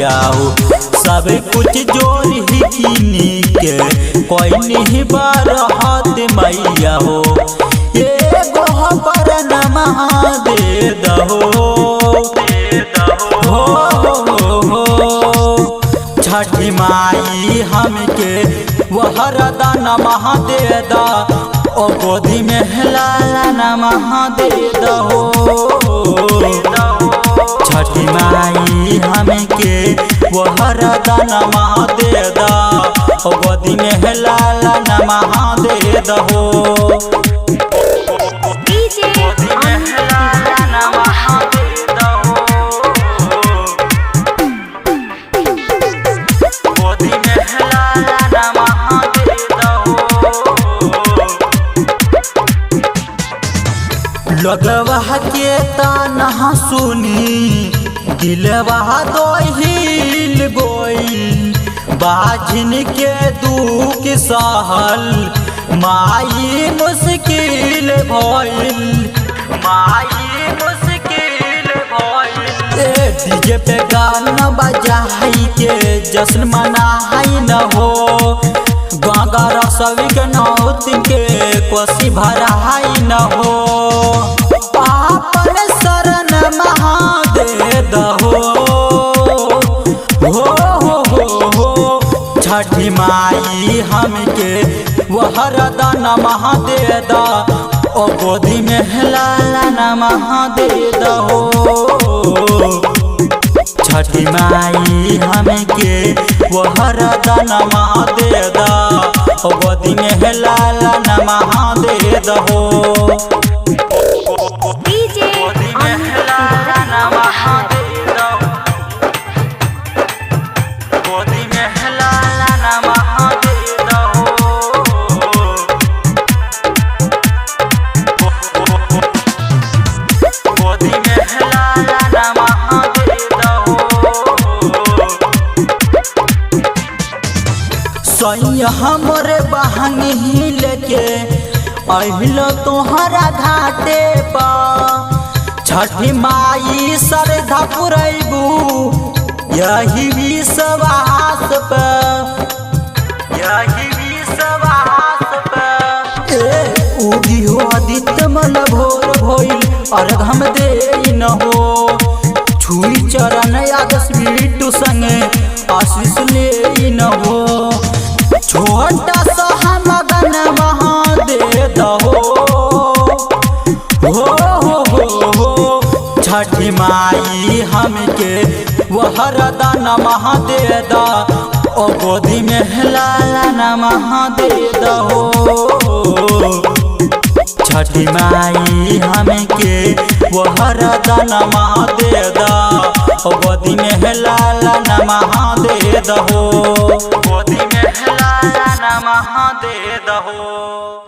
मैया हो। सब कुछ जोर ही कीनी के कोई नहीं बरहत मैया हो। एगो पर नमः दे दहो छठी माई हमके वरदान नमः दे दा ओ गोदी में लाला नमः दे दहो। छठी माई हमके वरदान नमः दे दा ओ गोदी में लाला नमः दे दहो। लगवा के ताना सुनी दिलवा दो हिल गोइल। बाझिन के दुख सहल माई मुश्किल भइल। माई मुश्किल भइल। डीजे पे गाना बजाई के जश्न मनाई न हो। गंगा रसवी के नौतिन के कोसी भराई न हो। आपन शरण महा दे दहो हो। छठी माई हमके वरदान नमः दे दा ओ गोदी में लाला नमः दे दहो। छठी माई हमके वरदान नमः दे दा ओ गोदी में लाला नमः दे दहो। हमरे बहन ही लेके अहिल तोहरा घाटे पा। छठी माई श्रद्धा पुरैबू यही विश्वास पे। यही विश्वास पे उदी हो आदित्य मन भोर भइल अर्घ हम दे न हो। छुई चरण आदर्श बिट्टू संगे आशीष ले न हो। छोटा सा हम नमः दे दहो हो। छठी माई हमके वरदान नमः दे दा ओ गोदी में लाला नमः दे दहो। छठी माई हमके वरदान नमः दे दा ओ गोदी में लाला नमः दे दहो। गोदी में लाला नमः दे दहो।